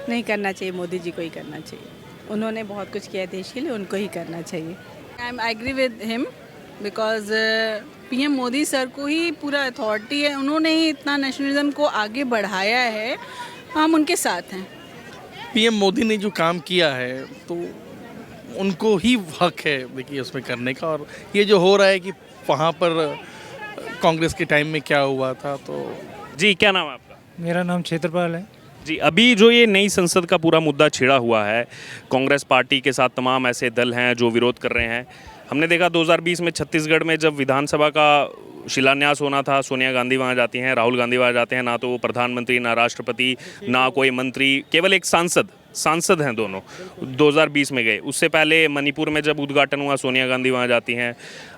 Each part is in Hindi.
नहीं करना चाहिए, मोदी जी को ही करना चाहिए। उन्होंने बहुत कुछ किया है देश के लिए, उनको ही करना चाहिए। I agree with him because PM Modi sir को ही पूरा अथॉरिटी है, उन्होंने ही इतना नेशनलिज्म को आगे बढ़ाया है, हम उनके साथ हैं। पीएम मोदी ने जो काम किया है तो उनको ही हक है देखिए उसमें करने का। और ये जो हो रहा है कि वहाँ पर कांग्रेस के टाइम में क्या हुआ था तो जी, क्या नाम है आपका? मेरा नाम क्षेत्रपाल है। जी, अभी जो ये नई संसद का पूरा मुद्दा छिड़ा हुआ है, कांग्रेस पार्टी के साथ तमाम ऐसे दल हैं जो विरोध कर रहे हैं। हमने देखा 2020 में छत्तीसगढ़ में जब विधानसभा का शिलान्यास होना था, सोनिया गांधी वहाँ जाती हैं, राहुल गांधी वहाँ जाते हैं, ना तो वो प्रधानमंत्री, ना राष्ट्रपति, ना कोई मंत्री, केवल एक सांसद हैं दोनों। 2020 में गए। उससे पहले मणिपुर में जब उद्घाटन हुआ, सोनिया गांधी वहाँ जाती हैं।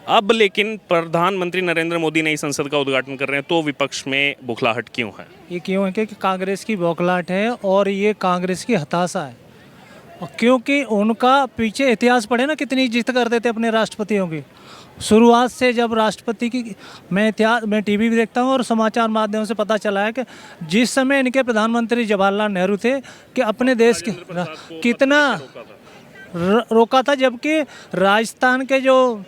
अब लेकिन प्रधानमंत्री नरेंद्र मोदी नई संसद का उद्घाटन कर रहे हैं, तो विपक्ष में बुखलाहट क्यों है? ये क्यों है कि कांग्रेस की बौखलाहट है और ये कांग्रेस की हताशा है। और क्योंकि उनका पीछे इतिहास पढ़े ना, कितनी जिद करते थे अपने राष्ट्रपतियों की। शुरुआत से जब राष्ट्रपति की मैं टीवी भी देखता हूँ और समाचार माध्यमों से पता चला है कि जिस समय इनके प्रधानमंत्री जवाहरलाल नेहरू थे कि अपने देश के कितना रोका था, जबकि राजस्थान के जो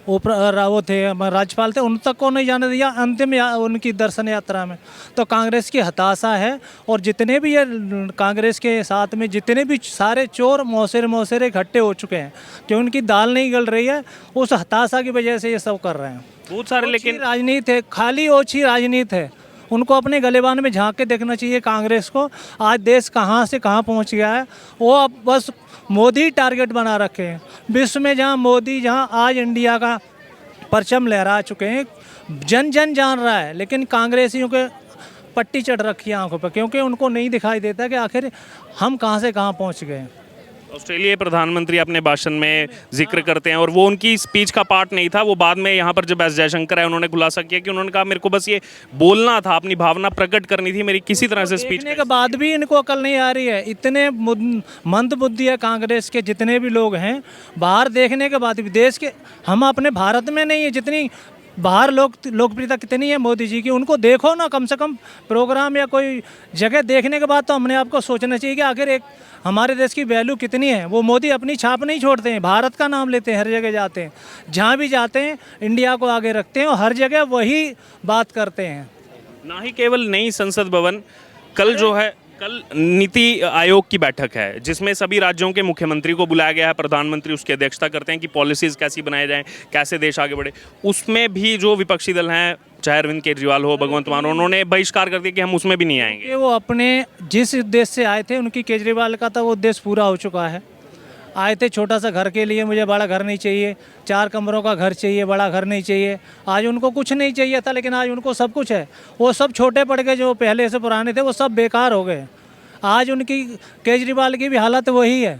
वो थे राज्यपाल थे, उन तक को नहीं जाने दिया अंतिम उनकी दर्शन यात्रा में। तो कांग्रेस की हताशा है। और जितने भी ये कांग्रेस के साथ में जितने भी सारे चोर मौसेरे इकट्ठे हो चुके हैं कि उनकी दाल नहीं गल रही है, उस हताशा की वजह से ये सब कर रहे हैं। बहुत सारे लेकिन राजनीति है, खाली ओछी राजनीति है। उनको अपने गलेबान में झांक के देखना चाहिए कांग्रेस को। आज देश कहाँ से कहाँ पहुँच गया है, वो अब बस मोदी टारगेट बना रखे हैं। विश्व में जहाँ मोदी, जहाँ आज इंडिया का परचम लहरा चुके हैं, जन जन जान रहा है, लेकिन कांग्रेसियों के पट्टी चढ़ रखी है आंखों पर, क्योंकि उनको नहीं दिखाई देता कि आखिर हम कहाँ से कहाँ पहुँच गए। ऑस्ट्रेलियाई प्रधानमंत्री अपने भाषण में जिक्र करते हैं, और वो उनकी स्पीच का पार्ट नहीं था। वो बाद में यहाँ पर जब एस जयशंकर है, उन्होंने खुलासा किया कि उन्होंने कहा मेरे को बस ये बोलना था, अपनी भावना प्रकट करनी थी, मेरी किसी तरह से स्पीच देखने के बाद भी इनको अकल नहीं आ रही है। इतने मंद बुद्धि है कांग्रेस के जितने भी लोग हैं, बाहर देखने के बाद भी देश के, हम अपने भारत में नहीं है, जितनी बाहर लोकप्रियता कितनी है मोदी जी की, उनको देखो ना, कम से कम प्रोग्राम या कोई जगह देखने के बाद तो हमने आपको सोचना चाहिए कि आखिर एक हमारे देश की वैल्यू कितनी है। वो मोदी अपनी छाप नहीं छोड़ते हैं, भारत का नाम लेते हैं, हर जगह जाते हैं, जहाँ भी जाते हैं इंडिया को आगे रखते हैं और हर जगह वही बात करते हैं। ना ही केवल नई संसद भवन, कल नीति आयोग की बैठक है जिसमें सभी राज्यों के मुख्यमंत्री को बुलाया गया है। प्रधानमंत्री उसकी अध्यक्षता करते हैं कि पॉलिसीज़ कैसी बनाई जाएं, कैसे देश आगे बढ़े। उसमें भी जो विपक्षी दल हैं, चाहे अरविंद केजरीवाल हो, भगवंत मान, उन्होंने बहिष्कार कर दिया कि हम उसमें भी नहीं आएंगे। वो अपने जिस उद्देश्य से आए थे, उनकी केजरीवाल का था वो उद्देश्य पूरा हो चुका है। आए थे छोटा सा घर के लिए, मुझे बड़ा घर नहीं चाहिए, 4 कमरों का घर चाहिए, बड़ा घर नहीं चाहिए। आज उनको कुछ नहीं चाहिए था, लेकिन आज उनको सब कुछ है। वो सब छोटे पड़ गए, जो पहले से पुराने थे वो सब बेकार हो गए। आज उनकी केजरीवाल की भी हालत वही है।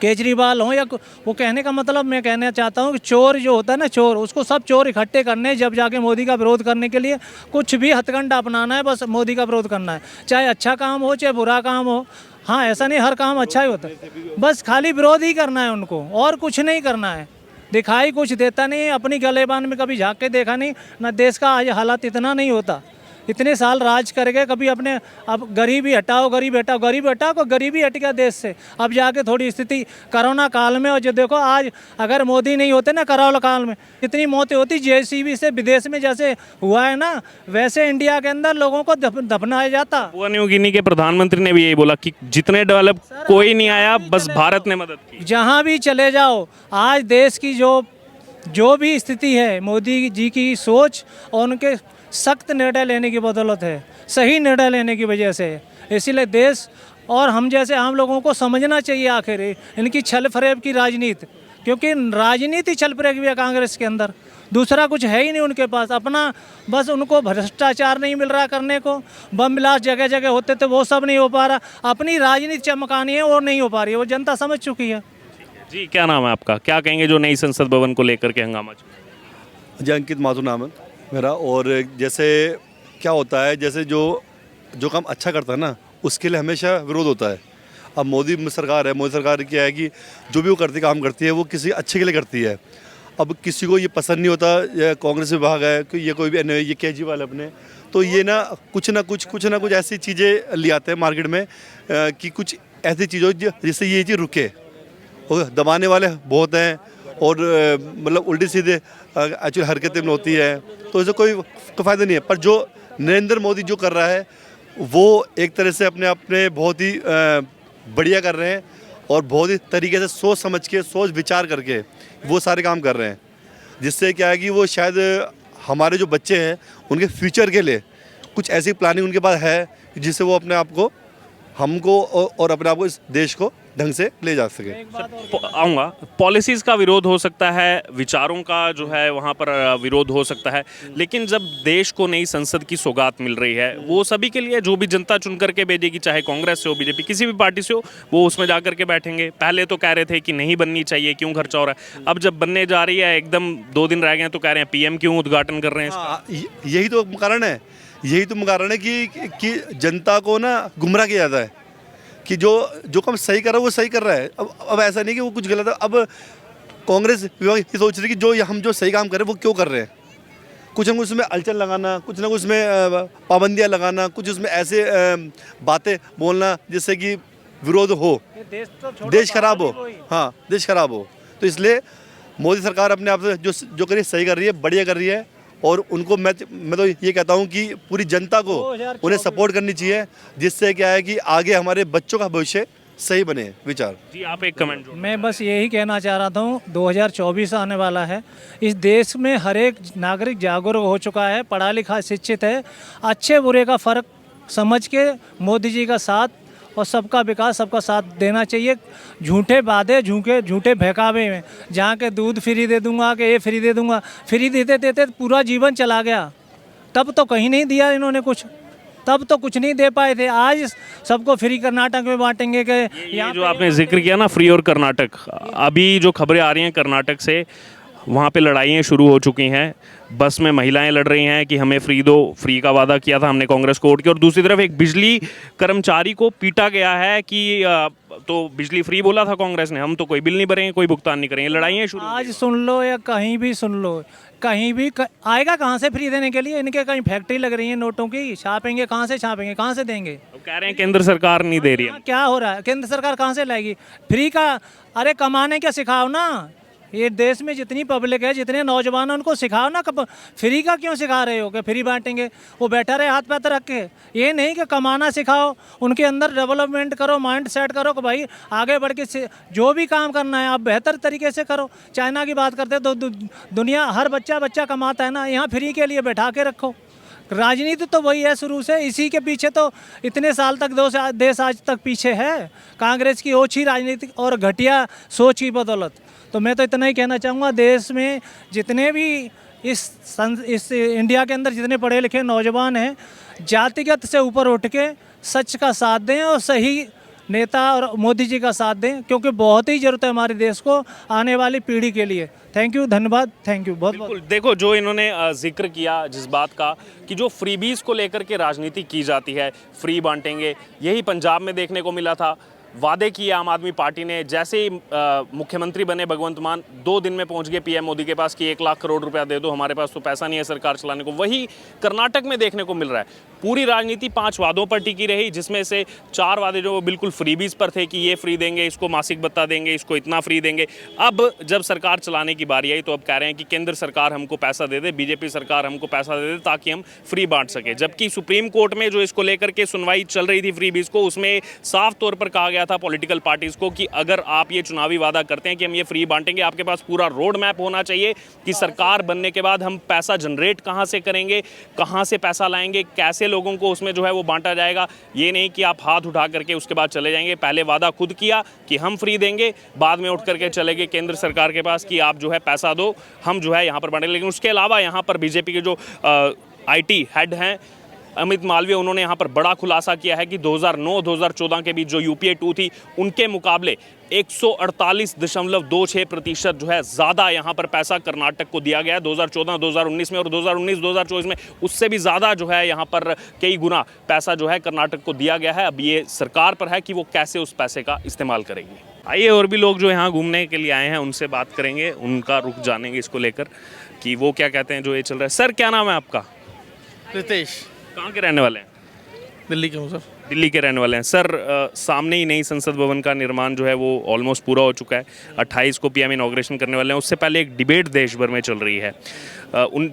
केजरीवाल हो या वो, कहने का मतलब मैं कहना चाहता हूँ कि चोर जो होता है ना, चोर, उसको सब चोर इकट्ठे करने, जब जाके मोदी का विरोध करने के लिए कुछ भी हथकंडा अपनाना है, बस मोदी का विरोध करना है, चाहे अच्छा काम हो चाहे बुरा काम हो। हाँ, ऐसा नहीं हर काम अच्छा ही होता है, बस खाली विरोध ही करना है उनको, और कुछ नहीं करना है। दिखाई कुछ देता नहीं, अपनी गलेबान में कभी झाँक के देखा नहीं ना। देश का आज हालात इतना नहीं होता, इतने साल राज कर गए, कभी अपने अब गरीबी हटाओ, गरीबी हट गया देश से। अब जाके थोड़ी स्थिति कोरोना काल में, और जो देखो आज अगर मोदी नहीं होते ना कोरोना काल में, इतनी मौतें होती जेसीबी से। विदेश में जैसे हुआ है ना, वैसे इंडिया के अंदर लोगों को दफनाया जाता। papua न्यू गिनी के प्रधानमंत्री ने भी यही बोला कि जितने डेवलप कोई नहीं आया, बस भारत ने मदद की। जहाँ भी चले जाओ, आज देश की जो भी स्थिति है, मोदी जी की सोच और उनके सख्त निर्णय लेने की बदौलत है, सही निर्णय लेने की वजह से। इसीलिए देश और हम जैसे आम लोगों को समझना चाहिए आखिर इनकी छल फरेब की राजनीति, क्योंकि राजनीति छल फरेब भी है कांग्रेस के अंदर, दूसरा कुछ है ही नहीं उनके पास। अपना बस उनको भ्रष्टाचार नहीं मिल रहा करने को, बम विलास जगह जगह होते थे वो सब नहीं हो पा रहा, अपनी राजनीति चमकानी है वो नहीं हो पा रही है, वो जनता समझ चुकी है। जी, क्या नाम है आपका? क्या कहेंगे जो नई संसद भवन को लेकर के हंगामा चल? जी, अंकित माथुर नाम है मेरा। और जैसे क्या होता है, जैसे जो काम अच्छा करता है ना, उसके लिए हमेशा विरोध होता है। अब मोदी सरकार है, मोदी सरकार क्या है कि जो भी वो करती काम करती है वो किसी अच्छे के लिए करती है। अब किसी को ये पसंद नहीं होता, या कांग्रेस विभाग है कि ये कोई भी ये केजरीवाल अपने, तो ये ना कुछ ऐसी चीज़ें ले आते हैं मार्केट में कि कुछ ऐसी चीज़ हो जिससे ये चीज़ रुके। और दबाने वाले बहुत हैं और मतलब उल्टी सीधे एक्चुअली हरकतें में होती है, तो इससे कोई फ़ायदा नहीं है। पर जो नरेंद्र मोदी जो कर रहा है वो एक तरह से अपने आप में बहुत ही बढ़िया कर रहे हैं और बहुत ही तरीके से सोच समझ के सोच विचार करके वो सारे काम कर रहे हैं, जिससे क्या है कि वो शायद हमारे जो बच्चे हैं उनके फ्यूचर के लिए कुछ ऐसी प्लानिंग उनके पास है जिससे वो अपने आप को हमको और अपने आप को इस देश को ढंग से ले जा सके। आऊँगा, पॉलिसीज़ का विरोध हो सकता है, विचारों का जो है वहाँ पर विरोध हो सकता है, लेकिन जब देश को नई संसद की सौगात मिल रही है, वो सभी के लिए जो भी जनता चुन करके भेजेगी, चाहे कांग्रेस से हो, बीजेपी, किसी भी पार्टी से हो, वो उसमें जा करके बैठेंगे। पहले तो कह रहे थे कि नहीं बननी चाहिए, क्यों खर्चा हो रहा है, अब जब बनने जा रही है, एकदम 2 दिन रह गए तो कह रहे हैं पीएम क्यों उद्घाटन कर रहे हैं इसका? यही तो कारण है कि जनता को ना गुमराह किया जाता है कि जो काम सही कर रहा है वो सही कर रहा है। अब ऐसा नहीं कि वो कुछ गलत है। अब कांग्रेस विभाग ये सोच रही है कि हम जो सही काम कर रहे हैं वो क्यों कर रहे हैं। कुछ न कुछ उसमें अलचल लगाना, कुछ न कुछ उसमें पाबंदियां लगाना, कुछ उसमें ऐसे बातें बोलना जिससे कि विरोध हो, देश खराब हो। हाँ, देश खराब हो। तो इसलिए मोदी सरकार अपने आप से जो कर रही है सही कर रही है, बढ़िया कर रही है। और उनको मैं तो ये कहता हूँ कि पूरी जनता को उन्हें सपोर्ट करनी चाहिए, जिससे क्या है कि आगे हमारे बच्चों का भविष्य सही बने। विचार जी, आप एक कमेंट। मैं बस यही कहना चाह रहा था, 2024 आने वाला है, इस देश में हर एक नागरिक जागरूक हो चुका है, पढ़ा लिखा शिक्षित है, अच्छे बुरे का फ़र्क समझ के मोदी जी का साथ और सबका विकास, सबका साथ देना चाहिए। झूठे वादे, झूठे बहकावे में जहाँ के दूध फ्री दे दूंगा, कि ये फ्री दे दूंगा, फ्री देते देते पूरा जीवन चला गया। तब तो कहीं नहीं दिया इन्होंने कुछ, तब तो कुछ नहीं दे पाए थे। आज सबको फ्री कर्नाटक में बांटेंगे कि ये जो आपने जिक्र किया ना फ्री और कर्नाटक, अभी जो खबरें आ रही हैं कर्नाटक से, वहाँ पे लड़ाइयाँ शुरू हो चुकी हैं। बस में महिलाएं लड़ रही हैं कि हमें फ्री दो, फ्री का वादा किया था हमने कांग्रेस को वोट किया। और दूसरी तरफ एक बिजली कर्मचारी को पीटा गया है कि तो बिजली फ्री बोला था कांग्रेस ने, हम तो कोई बिल नहीं भरेंगे, कोई भुगतान नहीं करेंगे। लड़ाइयाँ शुरू आज सुन लो या कहीं भी सुन लो, कहीं भी आएगा कहाँ से फ्री देने के लिए? इनके कहीं फैक्ट्री लग रही है नोटों की, छापेंगे कहाँ से, छापेंगे कहाँ से देंगे? तो कह रहे हैं केंद्र सरकार नहीं दे रही है। क्या हो रहा है? केंद्र सरकार कहाँ से लाएगी फ्री का? अरे कमाने क्या सिखाओ ना, ये देश में जितनी पब्लिक है, जितने नौजवान हैं, उनको सिखाओ ना। कब फ्री का क्यों सिखा रहे हो कि फ्री बांटेंगे? वो बैठा रहे हाथ पैर रख के। ये नहीं कि कमाना सिखाओ, उनके अंदर डेवलपमेंट करो, माइंड सेट करो कि भाई आगे बढ़ के जो भी काम करना है आप बेहतर तरीके से करो। चाइना की बात करते तो दुनिया हर बच्चा कमाता है ना, यहाँ फ्री के लिए बैठा के रखो। राजनीति तो वही है शुरू से, इसी के पीछे तो इतने साल तक देश आज तक पीछे है, कांग्रेस की ओछी राजनीति और घटिया सोच की बदौलत। तो मैं तो इतना ही कहना चाहूँगा, देश में जितने भी इस इंडिया के अंदर जितने पढ़े लिखे नौजवान हैं, जातिगत से ऊपर उठ के सच का साथ दें और सही नेता और मोदी जी का साथ दें, क्योंकि बहुत ही ज़रूरत है हमारे देश को आने वाली पीढ़ी के लिए। थैंक यू, धन्यवाद, थैंक यू बहुत बहुत। देखो, जो इन्होंने जिक्र किया जिस बात का कि जो फ्रीबीज को लेकर के राजनीति की जाती है, फ्री बांटेंगे, यही पंजाब में देखने को मिला था। वादे किए आम आदमी पार्टी ने, जैसे ही मुख्यमंत्री बने भगवंत मान 2 दिन में पहुंच गए पीएम मोदी के पास कि 1 लाख करोड़ रुपया दे दो, हमारे पास तो पैसा नहीं है सरकार चलाने को। वही कर्नाटक में देखने को मिल रहा है। पूरी राजनीति 5 वादों पर टिकी रही, जिसमें से 4 वादे जो वो बिल्कुल फ्रीबीज पर थे कि ये फ्री देंगे, इसको मासिक भत्ता देंगे, इसको इतना फ्री देंगे। अब जब सरकार चलाने की बारी आई तो अब कह रहे हैं कि केंद्र सरकार हमको पैसा दे दे, बीजेपी सरकार हमको पैसा दे दे ताकि हम फ्री बांट सके। जबकि सुप्रीम कोर्ट में जो इसको लेकर के सुनवाई चल रही थी फ्रीबीज को, उसमें साफ तौर पर कहा गया था पॉलिटिकल पार्टीज को कि अगर आप ये चुनावी वादा करते हैं कि हम ये फ्री बांटेंगे, आपके पास पूरा रोड मैप होना चाहिए कि सरकार बनने के बाद हम पैसा जनरेट कहां से करेंगे, कहां से पैसा लाएंगे, कैसे लोगों को उसमें जो है वो बांटा जाएगा। ये नहीं कि आप हाथ उठा करके उसके बाद चले जाएंगे। पहले वादा खुद किया कि हम फ्री देंगे, बाद में उठ करके चले गए केंद्र सरकार के पास कि आप जो है पैसा दो, हम जो है यहाँ पर बांटेंगे। लेकिन उसके अलावा यहाँ पर बीजेपी के जो IT हेड हैं अमित मालवीय, उन्होंने यहाँ पर बड़ा खुलासा किया है कि 2009-2014 के बीच जो UPA 2 थी, उनके मुकाबले 148.26% जो है ज़्यादा यहाँ पर पैसा कर्नाटक को दिया गया है 2014-2019 में, और 2019-2024 में उससे भी ज़्यादा जो है यहाँ पर कई गुना पैसा जो है कर्नाटक को दिया गया है। अब ये सरकार पर है कि वो कैसे उस पैसे का इस्तेमाल करेगी। आइए और भी लोग जो यहाँ घूमने के लिए आए हैं उनसे बात करेंगे, उनका रुख जानेंगे इसको लेकर कि वो क्या कहते हैं जो ये चल रहा है। सर, क्या नाम है आपका? रितेश। कहाँ के रहने वाले हैं? दिल्ली के हूँ सर। दिल्ली के रहने वाले हैं सर। सामने ही नई संसद भवन का निर्माण जो है वो ऑलमोस्ट पूरा हो चुका है। 28 को पीएम इनॉग्रेशन करने वाले हैं। उससे पहले एक डिबेट देश भर में चल रही है।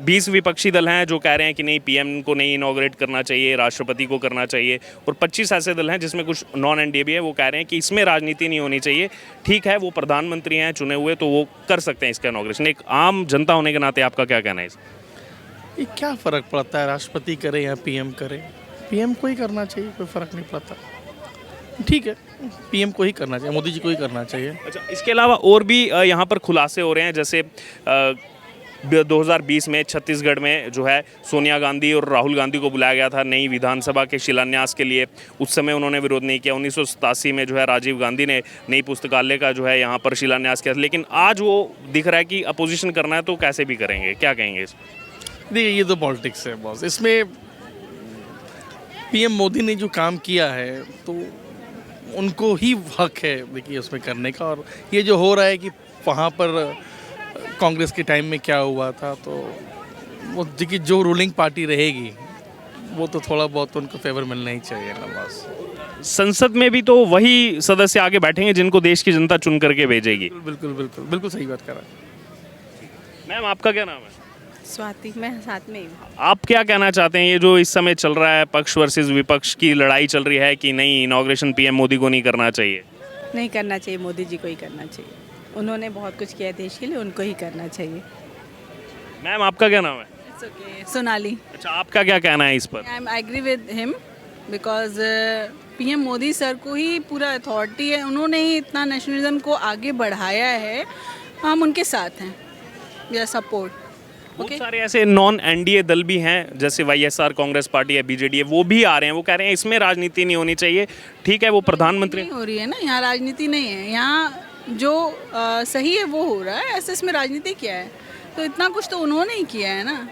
20 विपक्षी दल हैं जो कह रहे हैं कि नहीं, पीएम को नहीं इनॉग्रेट करना चाहिए, राष्ट्रपति को करना चाहिए। और 25 ऐसे दल हैं जिसमें कुछ नॉन एनडीए भी है, वो कह रहे हैं कि इसमें राजनीति नहीं होनी चाहिए। ठीक है, वो प्रधानमंत्री हैं चुने हुए, तो वो कर सकते हैं इसका इनॉग्रेशन। एक आम जनता होने के नाते आपका क्या कहना है इस? ये क्या फ़र्क पड़ता है, राष्ट्रपति करे या पीएम करे? पीएम को ही करना चाहिए, कोई फ़र्क नहीं पड़ता। ठीक है, पीएम को ही करना चाहिए, मोदी जी को ही करना चाहिए। अच्छा, इसके अलावा और भी यहाँ पर खुलासे हो रहे हैं। जैसे 2020 में छत्तीसगढ़ में जो है सोनिया गांधी और राहुल गांधी को बुलाया गया था नई विधानसभा के शिलान्यास के लिए। उस समय उन्होंने विरोध नहीं किया। 1987 में जो है राजीव गांधी ने नई पुस्तकालय का जो है यहाँ पर शिलान्यास किया था। लेकिन आज वो दिख रहा है कि अपोजिशन करना है तो कैसे भी करेंगे, क्या कहेंगे इस? देखिए, ये तो पॉलिटिक्स है बॉस। इसमें पीएम मोदी ने जो काम किया है तो उनको ही हक है देखिए उसमें करने का। और ये जो हो रहा है कि वहाँ पर कांग्रेस के टाइम में क्या हुआ था, तो वो देखिए जो रूलिंग पार्टी रहेगी वो तो थोड़ा बहुत उनको फेवर मिलना ही चाहिए ना बस। संसद में भी तो वही सदस्य आगे बैठेंगे जिनको देश की जनता चुन करके भेजेगी। बिल्कुल बिल्कुल बिल्कुल सही बात कर रहा है। मैम, आपका क्या नाम है? स्वाति, मैं साथ में ही हूँ। आप क्या कहना चाहते हैं, ये जो इस समय चल रहा है पक्ष वर्सेस विपक्ष की लड़ाई चल रही है कि नहीं, इनॉग्रेशन पीएम मोदी को नहीं करना चाहिए? नहीं करना चाहिए, मोदी जी को ही करना चाहिए। उन्होंने बहुत कुछ किया देश के लिए, उनको ही करना चाहिए। मैम, आपका क्या नाम है? It's okay, Sonali. अच्छा, आपका क्या कहना है इस पर? I agree with him because PM Modi sir को ही पूरा अथॉरिटी है। उन्होंने ही इतना नेशनलिज्म को आगे बढ़ाया है, हम उनके साथ हैं, वी आर सपोर्ट। बहुत सारे ऐसे नॉन एनडीए दल भी हैं, जैसे वाईएसआर कांग्रेस पार्टी है, बीजेडी है, वो भी आ रहे हैं। वो कह रहे हैं इसमें राजनीति नहीं होनी चाहिए। ठीक है, वो प्रधानमंत्री नहीं हो रही है ना, यहाँ राजनीति नहीं है। यहाँ जो सही है वो हो रहा है, ऐसे इसमें राजनीति क्या है? तो इतना कुछ तो उन्होंने ही किया है ना।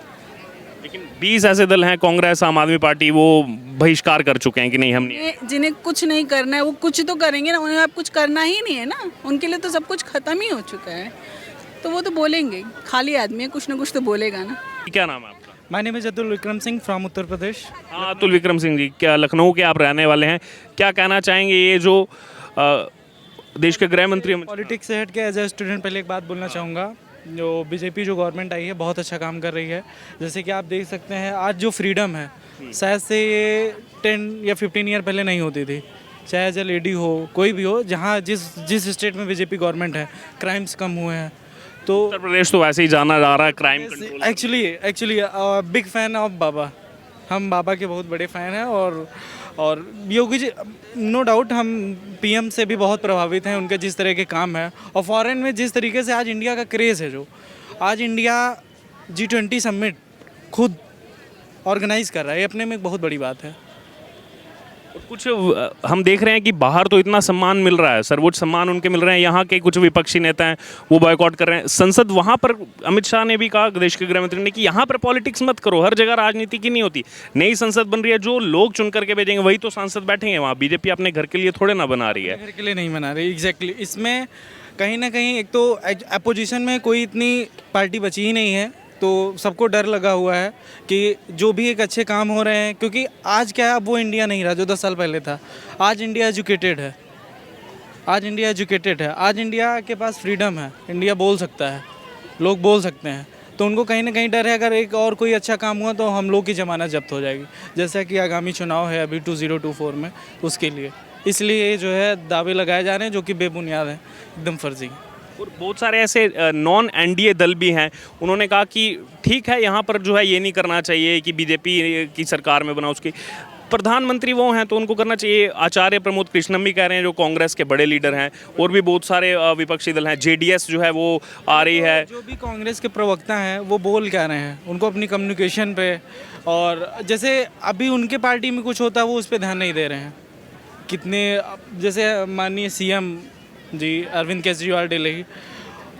लेकिन 20 ऐसे दल हैं, कांग्रेस, आम आदमी पार्टी, वो बहिष्कार कर चुके हैं कि नहीं, हम नहीं। जिन्हें कुछ नहीं करना है वो कुछ तो करेंगे ना। उन्हें अब कुछ करना ही नहीं है ना, उनके लिए तो सब कुछ खत्म ही हो चुका है, तो वो तो बोलेंगे। खाली आदमी है, कुछ ना कुछ तो बोलेगा ना। क्या नाम है आपका? My name is Atul Vikram Singh from Uttar Pradesh. हाँ, अतुल विक्रम सिंह जी, क्या लखनऊ के आप रहने वाले हैं? क्या कहना चाहेंगे, ये जो देश के गृह मंत्री पॉलिटिक्स से हट के एज ए स्टूडेंट पहले एक बात बोलना चाहूँगा। जो बीजेपी जो गवर्नमेंट आई है बहुत अच्छा काम कर रही है। जैसे कि आप देख सकते हैं आज जो फ्रीडम है, शायद से ये 10 या 15 ईयर पहले नहीं होती थी। चाहे एज ए लेडी हो, कोई भी हो, जहाँ जिस स्टेट में बीजेपी गवर्नमेंट है, क्राइम्स कम हुए हैं। तो उत्तर प्रदेश तो वैसे ही जाना जा रहा है crime control. Actually big fan of Baba. हम बाबा के बहुत बड़े फ़ैन हैं और योगी जी, नो डाउट हम पीएम से भी बहुत प्रभावित हैं, उनके जिस तरह के काम है। और फॉरेन में जिस तरीके से आज इंडिया का क्रेज़ है, जो आज इंडिया G20 समिट खुद ऑर्गेनाइज कर रहा है, ये अपने में एक बहुत बड़ी बात है। और कुछ हम देख रहे हैं कि बाहर तो इतना सम्मान मिल रहा है, सर्वोच्च सम्मान उनके मिल रहे हैं। यहाँ के कुछ विपक्षी नेता हैं वो बॉयकॉट कर रहे हैं संसद। वहाँ पर अमित शाह ने भी कहा, देश के गृह मंत्री ने, कि यहाँ पर पॉलिटिक्स मत करो, हर जगह राजनीति की नहीं होती। नई संसद बन रही है, जो लोग चुन करके भेजेंगे वही तो सांसद बैठेंगे वहाँ। बीजेपी अपने घर के लिए थोड़े ना बना रही है। घर के लिए नहीं बना रही, एग्जैक्टली। इसमें कहीं ना कहीं एक तो अपोजिशन में कोई इतनी पार्टी बची ही नहीं है, तो सबको डर लगा हुआ है कि जो भी एक अच्छे काम हो रहे हैं, क्योंकि आज क्या है, अब वो इंडिया नहीं रहा जो 10 साल पहले था। आज इंडिया एजुकेटेड है, आज इंडिया के पास फ्रीडम है, इंडिया बोल सकता है, लोग बोल सकते हैं। तो उनको कहीं ना कहीं डर है, अगर एक और कोई अच्छा काम हुआ तो हम लोग की जमानत जब्त हो जाएगी, जैसा कि आगामी चुनाव है अभी 2024 में, उसके लिए। इसलिए जो है दावे लगाए जा रहे हैं जो कि बेबुनियाद हैं, एकदम फर्जी। और बहुत सारे ऐसे नॉन एनडीए दल भी हैं, उन्होंने कहा कि ठीक है, यहाँ पर जो है ये नहीं करना चाहिए कि बीजेपी की सरकार में बना, उसकी प्रधानमंत्री वो हैं तो उनको करना चाहिए। आचार्य प्रमोद कृष्णम भी कह रहे हैं, जो कांग्रेस के बड़े लीडर हैं। और भी बहुत सारे विपक्षी दल हैं, जेडीएस जो है वो आ रही है। जो भी कांग्रेस के प्रवक्ता हैं वो बोल क्या रहे हैं, उनको अपनी कम्युनिकेशन पे, और जैसे अभी उनके पार्टी में कुछ होता है वो उस पर ध्यान नहीं दे रहे हैं। कितने, जैसे माननीय सीएम जी अरविंद केजरीवाल दिल्ली,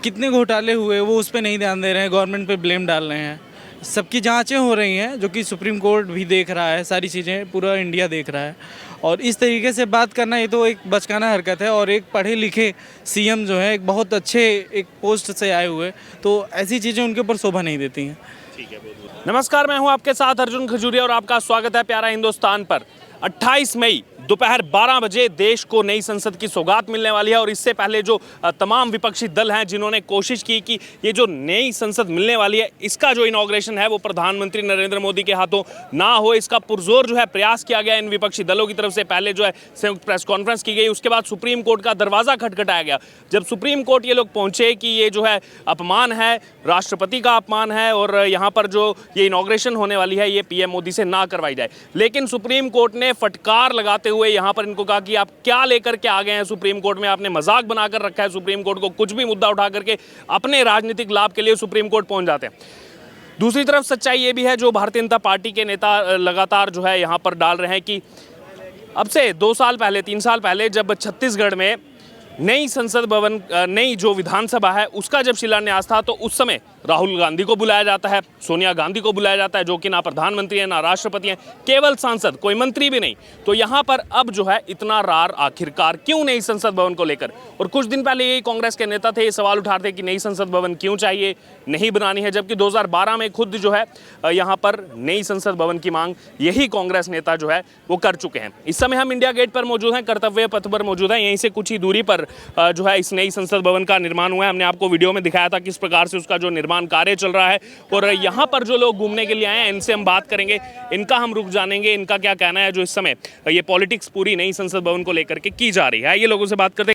कितने घोटाले हुए वो उस पर नहीं ध्यान दे रहे हैं, गवर्नमेंट पे ब्लेम डाल रहे हैं। सबकी जांचें हो रही हैं, जो कि सुप्रीम कोर्ट भी देख रहा है, सारी चीज़ें पूरा इंडिया देख रहा है। और इस तरीके से बात करना ये तो एक बचकाना हरकत है। और एक पढ़े लिखे सीएम जो है, एक बहुत अच्छे एक पोस्ट से आए हुए, तो ऐसी चीज़ें उनके ऊपर शोभा नहीं देती हैं। नमस्कार, मैं हूं आपके साथ अर्जुन खजूरिया और आपका स्वागत है प्यारा हिंदुस्तान पर। 28 मई दोपहर 12 बजे देश को नई संसद की सौगात मिलने वाली है और इससे पहले जो तमाम विपक्षी दल हैं जिन्होंने कोशिश की कि ये जो नई संसद मिलने वाली है इसका जो इनॉग्रेशन है वो प्रधानमंत्री नरेंद्र मोदी के हाथों ना हो, इसका पुरजोर जो है प्रयास किया गया इन विपक्षी दलों की तरफ से। पहले जो है संयुक्त प्रेस कॉन्फ्रेंस की गई, उसके बाद सुप्रीम कोर्ट का दरवाज़ा खटखटाया गया। जब सुप्रीम कोर्ट ये लोग पहुंचे कि ये जो है अपमान है, राष्ट्रपति का अपमान है और यहाँ पर जो ये इनॉग्रेशन होने वाली है ये पीएम मोदी से ना करवाई जाए, लेकिन सुप्रीम कोर्ट ने फटकार लगाते हुए यहाँ पर इनको कहा कि आप क्या लेकर के आ गए हैं सुप्रीम कोर्ट में, आपने मजाक बनाकर रखा है सुप्रीम कोर्ट को, कुछ भी मुद्दा उठा करके अपने राजनीतिक लाभ के लिए सुप्रीम कोर्ट पहुंच जाते हैं। दूसरी तरफ सच्चाई ये भी है जो भारतीय जनता पार्टी के नेता लगातार जो है यहाँ पर डाल रहे हैं कि अब से 2 साल पहले 3 साल पहले जब छत्तीसगढ़ में नई संसद भवन, नई जो विधानसभा है उसका जब शिलान्यास था तो उस समय राहुल गांधी को बुलाया जाता है, सोनिया गांधी को बुलाया जाता है जो कि ना प्रधानमंत्री है ना राष्ट्रपति हैं, केवल सांसद, कोई मंत्री भी नहीं। तो यहाँ पर अब जो है इतना रार आखिरकार क्यों नई संसद भवन को लेकर। और कुछ दिन पहले यही कांग्रेस के नेता थे, ये सवाल उठाते थे कि नई संसद भवन क्यों चाहिए, नहीं बनानी है, जबकि 2012 में खुद जो है यहाँ पर नई संसद भवन की मांग यही कांग्रेस नेता जो है वो कर चुके हैं। इस समय हम इंडिया गेट पर मौजूद हैं, कर्तव्य पथ पर मौजूद हैं। यहीं से कुछ ही दूरी पर जो है इस नई संसद भवन का निर्माण हुआ है। हमने आपको वीडियो में दिखाया था किस प्रकार से उसका जो निर्माण कार्य चल रहा है और यहाँ पर जो लोग घूमने के लिए आए हैं इनसे हम बात करेंगे, इनका हम रुख जानेंगे, इनका क्या कहना है जो इस समय ये पॉलिटिक्स पूरी नई संसद भवन को लेकर के की जा रही है। ये लोगों से बात करते हैं।